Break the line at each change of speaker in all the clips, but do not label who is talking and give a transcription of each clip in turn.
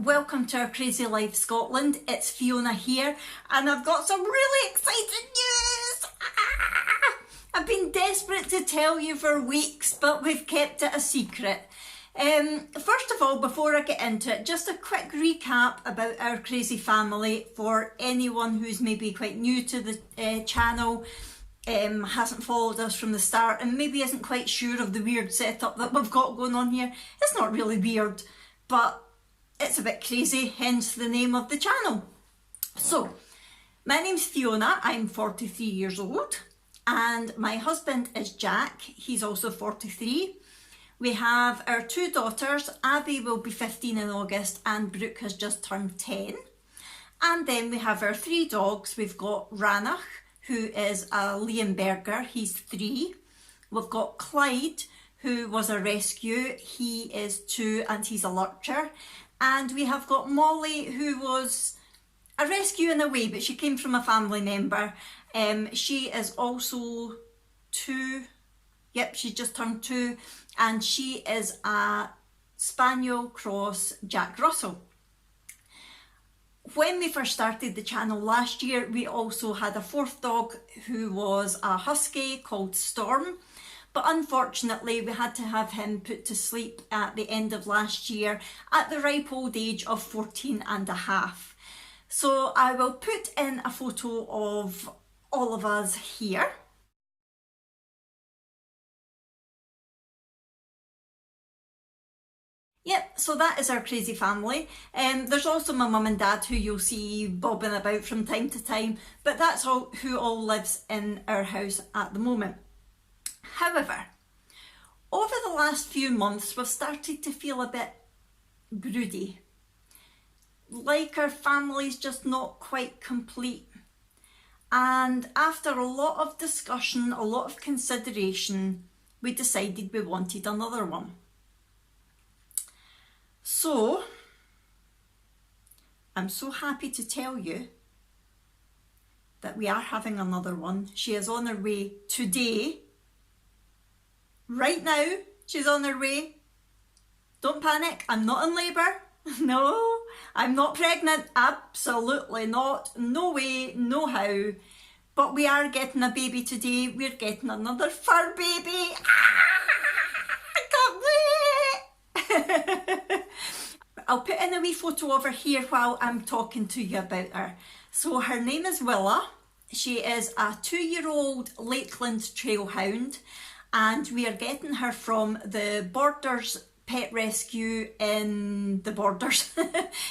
welcome to our Crazy Life Scotland. It's Fiona here and I've got some really exciting news! I've been desperate to tell you for weeks, but we've kept it a secret. First of all, before I get into it, just a quick recap about our crazy family for anyone who's maybe quite new to the channel, hasn't followed us from the start and maybe isn't quite sure of the weird setup that we've got going on here. It's not really weird, but it's a bit crazy, hence the name of the channel. So, my name's Fiona, I'm 43 years old, and my husband is Jack, he's also 43. We have our two daughters, Abby will be 15 in August and Brooke has just turned 10. And then we have our three dogs. We've got Ranach, who is a Leonberger, he's 3. We've got Clyde, who was a rescue, he is 2 and he's a lurcher. And we have got Molly, who was a rescue in a way, but she came from a family member. She is also 2. Yep, she's just turned 2. And she is a Spaniel cross Jack Russell. When we first started the channel last year, we also had a 4th dog who was a husky called Storm. But unfortunately, we had to have him put to sleep at the end of last year at the ripe old age of 14 and a half. So I will put in a photo of all of us here. Yep, so that is our crazy family. There's also my mum and dad who you'll see bobbing about from time to time, but that's who all lives in our house at the moment. However, over the last few months, we've started to feel a bit broody. Like our family's just not quite complete. And after a lot of discussion, a lot of consideration, we decided we wanted another one. So, I'm so happy to tell you that we are having another one. She is on her way today. Right now, she's on her way. Don't panic, I'm not in labour. No, I'm not pregnant. Absolutely not. No way, no how. But we are getting a baby today. We're getting another fur baby. I can't wait. I'll put in a wee photo of her here while I'm talking to you about her. So her name is Willa. She is a 2-year-old Lakeland Trailhound. And we are getting her from the Borders Pet Rescue in the Borders,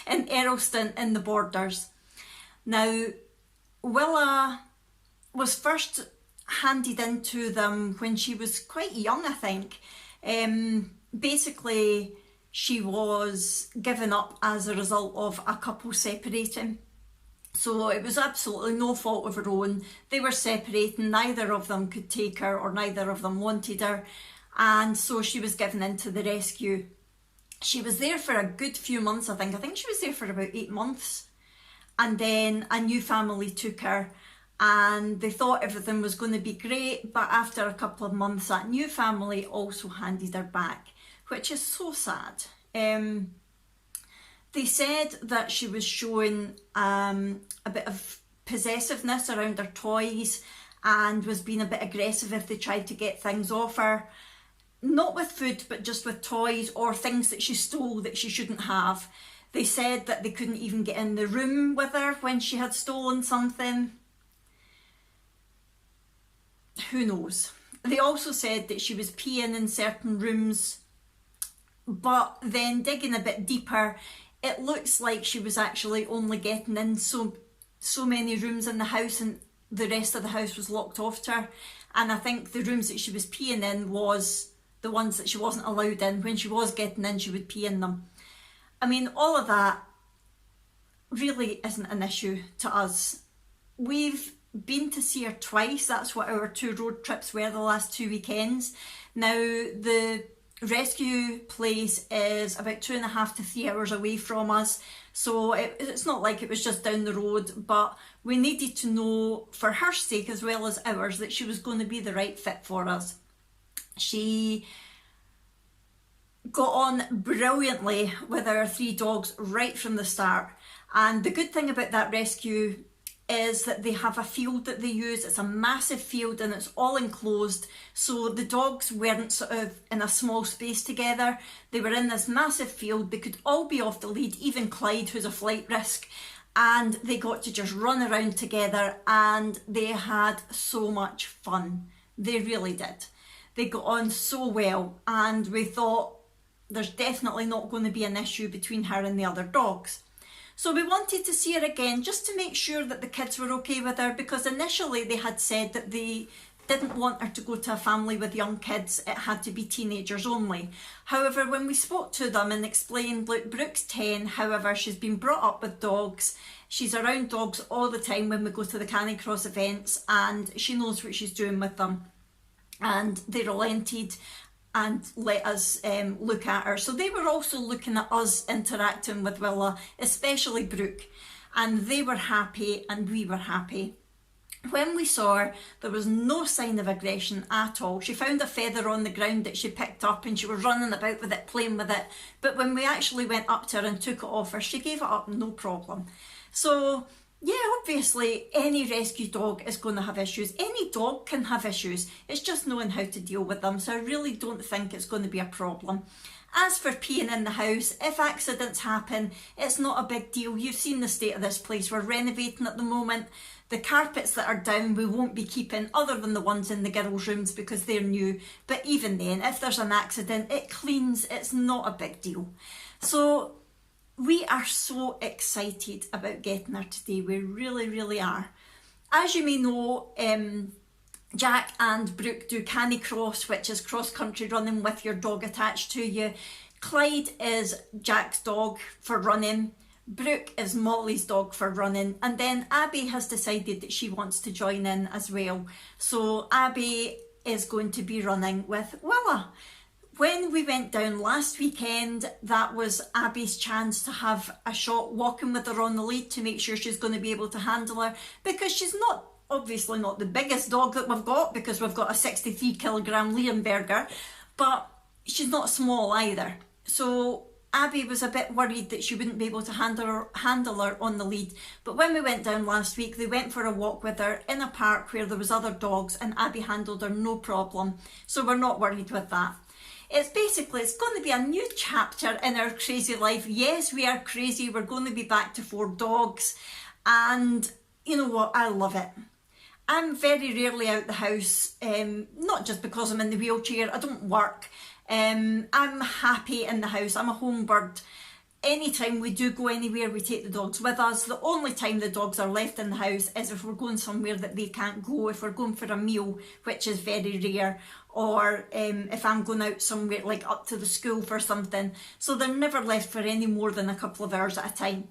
in Earlston in the Borders. Now, Willa was first handed into them when she was quite young, I think. Basically, she was given up as a result of a couple separating. So it was absolutely no fault of her own. They were separating, neither of them could take her or neither of them wanted her. And so she was given into the rescue. She was there for a good few months, I think. I think she was there for about 8 months. And then a new family took her and they thought everything was going to be great. But after a couple of months, that new family also handed her back, which is so sad. They said that she was showing a bit of possessiveness around her toys and was being a bit aggressive if they tried to get things off her. Not with food, but just with toys or things that she stole that she shouldn't have. They said that they couldn't even get in the room with her when she had stolen something. Who knows? They also said that she was peeing in certain rooms, but then digging a bit deeper, it looks like she was actually only getting in so many rooms in the house and the rest of the house was locked off to her. And I think the rooms that she was peeing in was the ones that she wasn't allowed in. When she was getting in, she would pee in them. I mean, all of that really isn't an issue to us. We've been to see her twice. That's what our 2 road trips were the last 2 weekends. Now, the rescue place is about 2.5 to 3 hours away from us, so it's not like it was just down the road, but we needed to know for her sake as well as ours that she was going to be the right fit for us. She got on brilliantly with our 3 dogs right from the start. And the good thing about that rescue is that they have a field that they use. It's a massive field and it's all enclosed, so the dogs weren't sort of in a small space together. They were in this massive field. They could all be off the lead, even Clyde, who's a flight risk, and they got to just run around together and they had so much fun. They really did. They got on so well, and we thought there's definitely not going to be an issue between her and the other dogs. So we wanted to see her again just to make sure that the kids were okay with her, because initially they had said that they didn't want her to go to a family with young kids. It had to be teenagers only. However, when we spoke to them and explained, look, Brooke's 10, however, she's been brought up with dogs. She's around dogs all the time when we go to the Canicross events, and she knows what she's doing with them. And they relented and let us look at her. So they were also looking at us interacting with Willa, especially Brooke, and they were happy and we were happy. When we saw her, there was no sign of aggression at all. She found a feather on the ground that she picked up and she was running about with it, playing with it. But when we actually went up to her and took it off her, she gave it up, no problem. So yeah, obviously any rescue dog is going to have issues. Any dog can have issues. It's just knowing how to deal with them. So I really don't think it's going to be a problem. As for peeing in the house, if accidents happen, it's not a big deal. You've seen the state of this place. We're renovating at the moment. The carpets that are down we won't be keeping, other than the ones in the girls' rooms because they're new. But even then, if there's an accident, it cleans. It's not a big deal. So we are so excited about getting her today. We really, really are. As you may know, Jack and Brooke do Canicross, which is cross-country running with your dog attached to you. Clyde is Jack's dog for running. Brooke is Molly's dog for running. And then Abby has decided that she wants to join in as well. So Abby is going to be running with Willa. When we went down last weekend, that was Abby's chance to have a shot walking with her on the lead to make sure she's going to be able to handle her, because she's not, obviously not the biggest dog that we've got, because we've got a 63 kilogram Leonberger, but she's not small either. So Abby was a bit worried that she wouldn't be able to handle her on the lead. But when we went down last week, they went for a walk with her in a park where there was other dogs, and Abby handled her no problem. So we're not worried with that. It's going to be a new chapter in our crazy life. Yes, we are crazy. We're going to be back to 4 dogs. And you know what? I love it. I'm very rarely out the house, not just because I'm in the wheelchair. I don't work. I'm happy in the house. I'm a home bird. Anytime we do go anywhere, we take the dogs with us. The only time the dogs are left in the house is if we're going somewhere that they can't go, if we're going for a meal, which is very rare, or if I'm going out somewhere like up to the school for something. So they're never left for any more than a couple of hours at a time.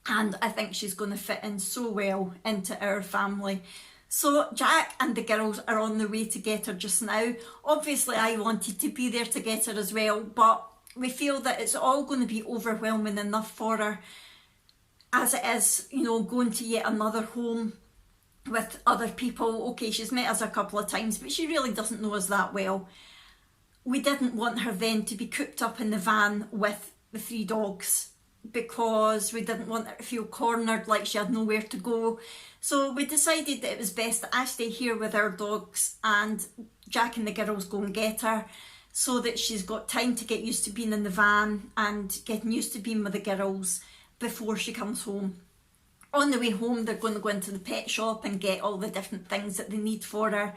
And I think she's going to fit in so well into our family. So Jack and the girls are on the way to get her just now. Obviously I wanted to be there to get her as well, but we feel that it's all going to be overwhelming enough for her as it is, you know, going to yet another home with other people. Okay, she's met us a couple of times, but she really doesn't know us that well. We didn't want her then to be cooped up in the van with the 3 dogs, because we didn't want her to feel cornered, like she had nowhere to go. So we decided that it was best that I stay here with our dogs and Jack and the girls go and get her, so that she's got time to get used to being in the van and getting used to being with the girls before she comes home. On the way home, they're going to go into the pet shop and get all the different things that they need for her,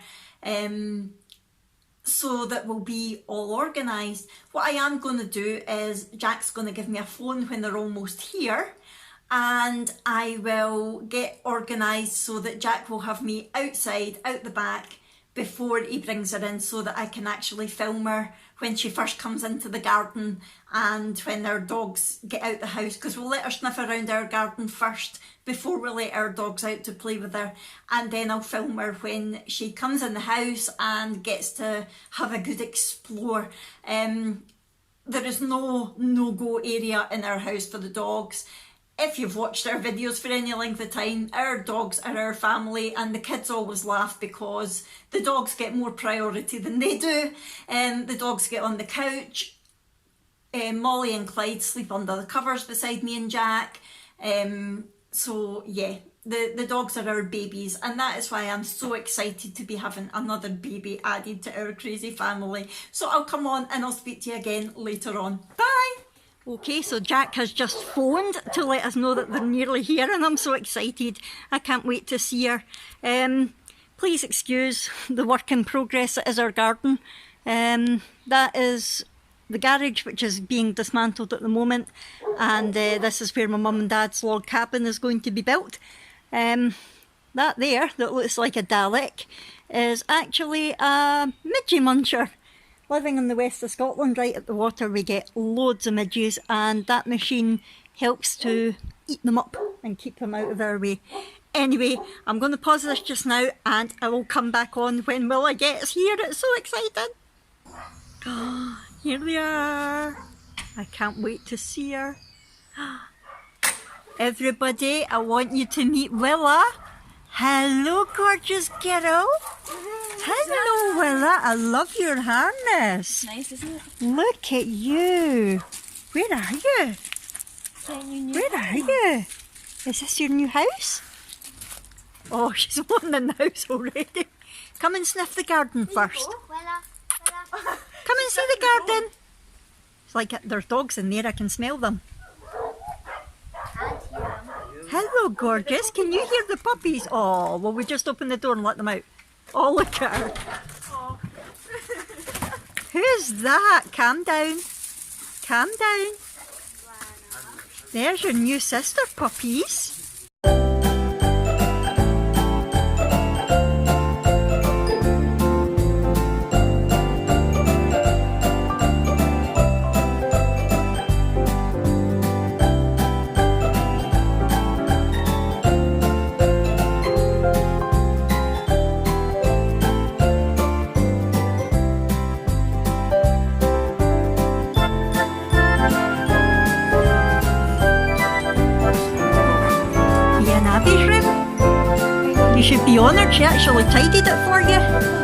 so that we'll be all organised. What I am going to do is Jack's going to give me a phone when they're almost here, and I will get organised so that Jack will have me outside, out the back, before he brings her in, so that I can actually film her when she first comes into the garden and when our dogs get out the house, because we'll let her sniff around our garden first before we let our dogs out to play with her, and then I'll film her when she comes in the house and gets to have a good explore. There is no no-go area in our house for the dogs. If you've watched our videos for any length of time, our dogs are our family, and the kids always laugh because the dogs get more priority than they do. The dogs get on the couch, Molly and Clyde sleep under the covers beside me and Jack. So yeah, the dogs are our babies, and that is why I'm so excited to be having another baby added to our crazy family. So I'll come on and I'll speak to you again later on. Bye! Okay, so Jack has just phoned to let us know that they're nearly here, and I'm so excited. I can't wait to see her. Please excuse the work in progress that is our garden. That is the garage, which is being dismantled at the moment, and this is where my mum and dad's log cabin is going to be built. That there, that looks like a Dalek, is actually a midgie muncher. Living in the west of Scotland, right at the water, we get loads of midges, and that machine helps to eat them up and keep them out of our way. Anyway, I'm going to pause this just now, and I will come back on when Willa gets here. It's so exciting. Oh, here they are. I can't wait to see her. Everybody, I want you to meet Willa. Hello, gorgeous girl. Hello, Willa. I love your harness.
Nice, isn't it?
Look at you. Where are you? Where are you? Is this your new house? Oh, she's wanting in the house already. Come and sniff the garden first. Come and see the garden. It's like there's dogs in there. I can smell them. Hello, gorgeous. Can you hear the puppies? Oh, well, we just open the door and let them out. Oh, look at her.
Oh.
Who's that? Calm down. Calm down. There's your new sister puppies. You should be honoured, she actually tidied it for you.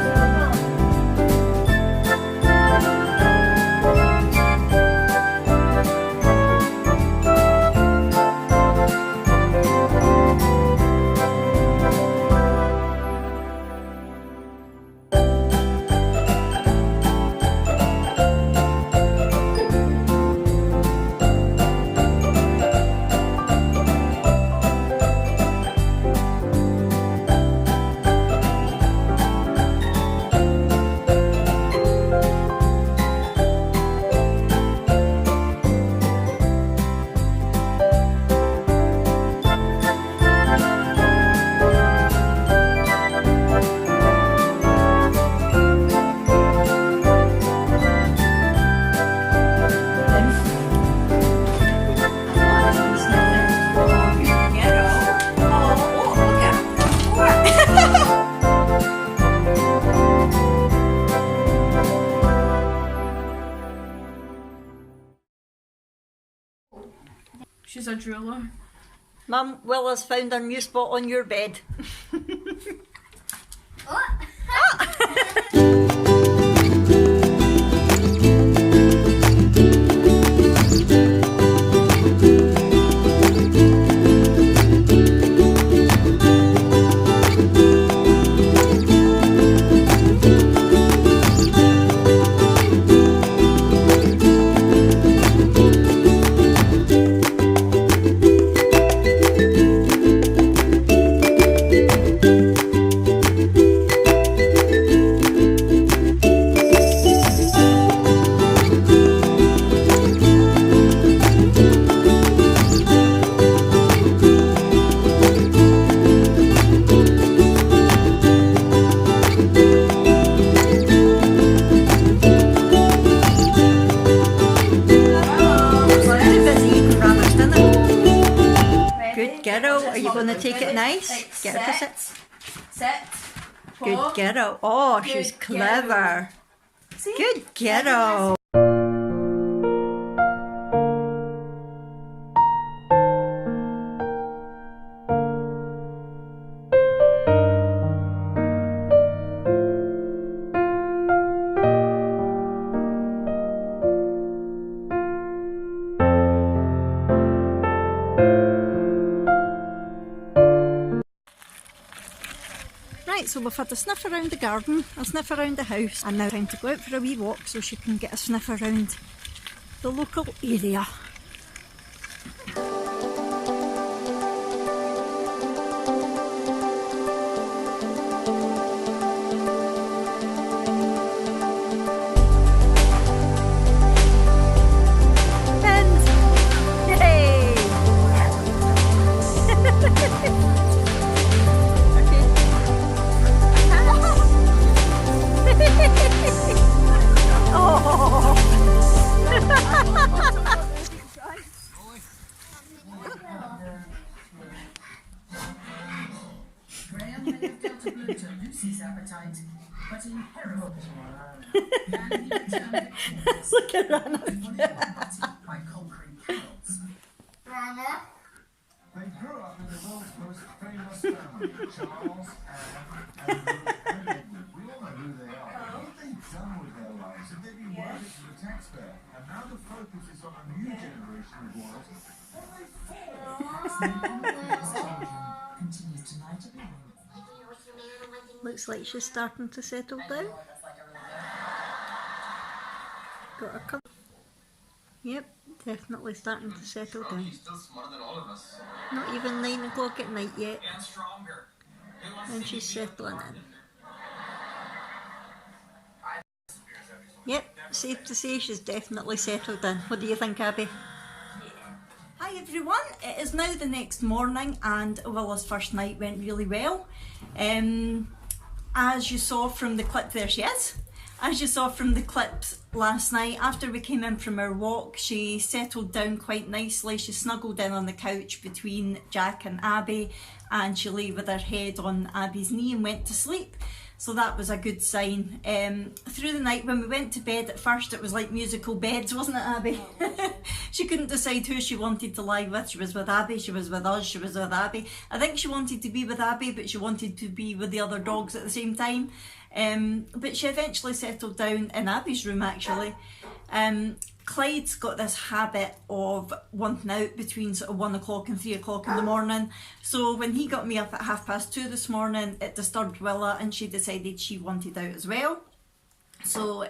She's a drooler.
Mum, Willa's found her new spot on your bed. Are you going to take it nice? Get her to sit.
Sit.
Good girl. Oh, she's clever. Good girl. so we've had a sniff around the garden, a sniff around the house, and now time to go out for a wee walk so she can get a sniff around the local area.
Lucy's appetite, but in peril.
Look at Rana.
By conquering cows.
Rana?
They grew up in the world's most famous family, Charles, Anne, and Edward. We all know who they are. What they've done with their lives, and they've been working for the taxpayer, and now the focus is on a new generation of royals.
Continue tonight at 9.
Looks like she's starting to settle down. Got a couple. Yep, definitely starting to settle down.
He's still smarter than all of us.
Not even 9 o'clock at night yet,
And stronger.
and she's settling in. Yep, safe to say she's definitely settled in. What do you think, Abby? Hi everyone, it is now the next morning and Willa's first night went really well. As you saw from the clip, there she is. As you saw from the clips last night, after we came in from our walk, she settled down quite nicely. She snuggled in on the couch between Jack and Abby, and she lay with her head on Abby's knee and went to sleep. So that was a good sign. Through the night when we went to bed, at first it was like musical beds, wasn't it, Abby? She couldn't decide who she wanted to lie with. She was with Abby, she was with us, she was with Abby. I think she wanted to be with Abby, but she wanted to be with the other dogs at the same time. But she eventually settled down in Abby's room, actually. Clyde's got this habit of wanting out between sort of 1 o'clock and 3 o'clock in the morning. So when he got me up at 2:30 this morning, it disturbed Willa and she decided she wanted out as well. So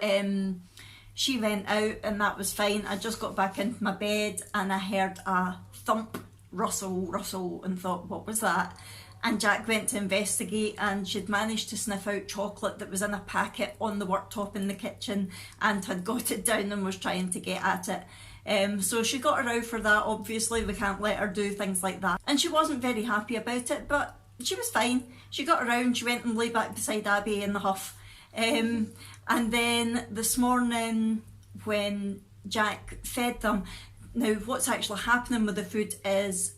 she went out and that was fine. I just got back into my bed and I heard a thump, rustle, and thought, what was that? And Jack went to investigate and she'd managed to sniff out chocolate that was in a packet on the worktop in the kitchen and had got it down and was trying to get at it. So she got her out for that. Obviously we can't let her do things like that. And she wasn't very happy about it, but she was fine. She got around, she went and lay back beside Abby in the huff. And then this morning when Jack fed them, now what's actually happening with the food is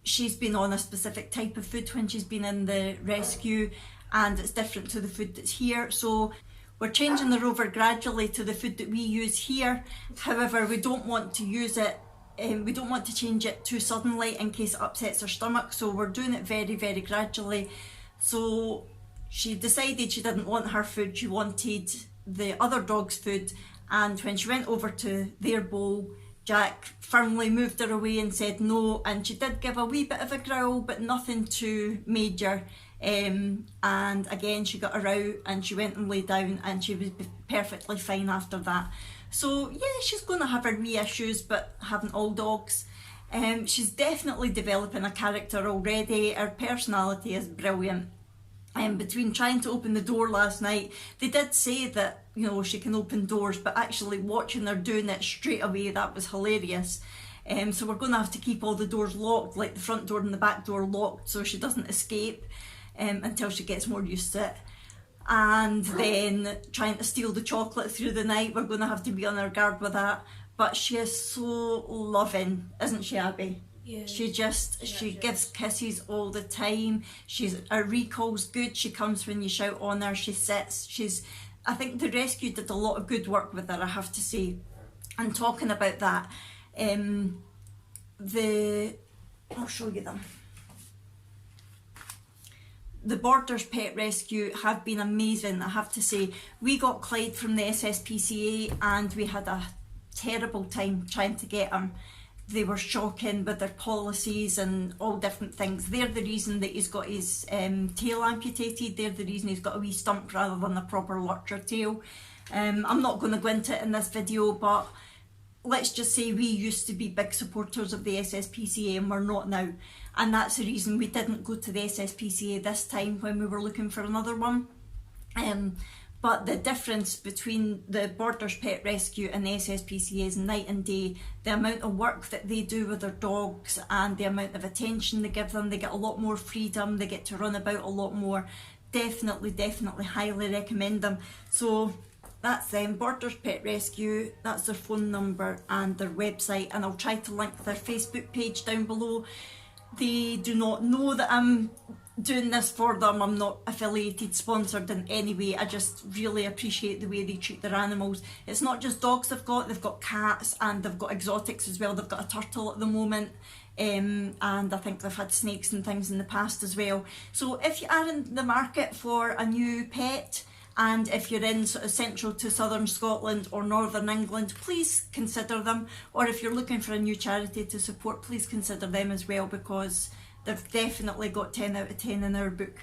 she's been on a specific type of food when she's been in the rescue and it's different to the food that's here. So we're changing the Rover gradually to the food that we use here. However, we don't want to use it, we don't want to change it too suddenly in case it upsets her stomach. So we're doing it very, very gradually. So she decided she didn't want her food, she wanted the other dog's food. And when she went over to their bowl, Jack firmly moved her away and said no, and she did give a wee bit of a growl, but nothing too major. And again, she got her out and she went and lay down and she was perfectly fine after that. So yeah, she's going to have her wee issues, but haven't all dogs. She's definitely developing a character already. Her personality is brilliant. Between trying to open the door last night, they did say that, you know, she can open doors, but actually watching her doing it straight away, that was hilarious. So we're going to have to keep all the doors locked, like the front door and the back door locked, so she doesn't escape until she gets more used to it. And then trying to steal the chocolate through the night, we're going to have to be on our guard with that. But she is so loving, isn't she, Abby?
Yeah.
She gives kisses all the time. Her recall's good. She comes when you shout on her. She sits. I think the rescue did a lot of good work with her, I have to say. And talking about that, I'll show you them. The Borders Pet Rescue have been amazing, I have to say. We got Clyde from the SSPCA and we had a terrible time trying to get him. they were shocking with their policies and all different things. They're the reason that he's got his tail amputated. They're the reason he's got a wee stump rather than a proper lurcher tail. I'm not going to go into it in this video, but let's just say we used to be big supporters of the SSPCA and we're not now. And that's the reason we didn't go to the SSPCA this time when we were looking for another one. But the difference between the Borders Pet Rescue and the SSPCA is night and day. The amount of work that they do with their dogs and the amount of attention they give them, they get a lot more freedom, they get to run about a lot more. Definitely highly recommend them. So that's them, Borders Pet Rescue, that's their phone number and their website, and I'll try to link their Facebook page down below. They do not know that I'm doing this for them. I'm not affiliated, sponsored in any way. I just really appreciate the way they treat their animals. It's not just dogs they've got cats and they've got exotics as well. They've got a turtle at the moment, and I think they've had snakes and things in the past as well. So if you are in the market for a new pet, and if you're in sort of central to southern Scotland or northern England, please consider them. Or if you're looking for a new charity to support, please consider them as well, because they've definitely got 10 out of 10 in our book.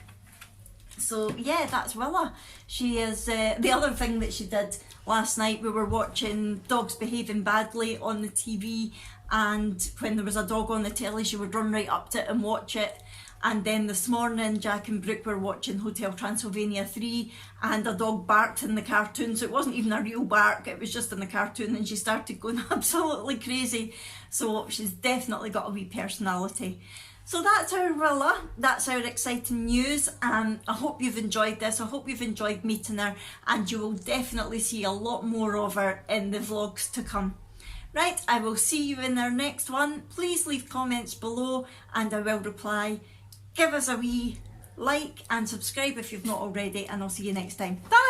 So yeah, that's Willa. She is, the other thing that she did last night, we were watching Dogs Behaving Badly on the TV, and when there was a dog on the telly she would run right up to it and watch it. And then this morning Jack and Brooke were watching Hotel Transylvania 3 and a dog barked in the cartoon, so it wasn't even a real bark, it was just in the cartoon, and she started going absolutely crazy. So she's definitely got a wee personality. So that's our Willa, that's our exciting news. I hope you've enjoyed this, I hope you've enjoyed meeting her, and you will definitely see a lot more of her in the vlogs to come. Right, I will see you in our next one. Please leave comments below and I will reply. Give us a wee like and subscribe if you've not already, and I'll see you next time. Bye!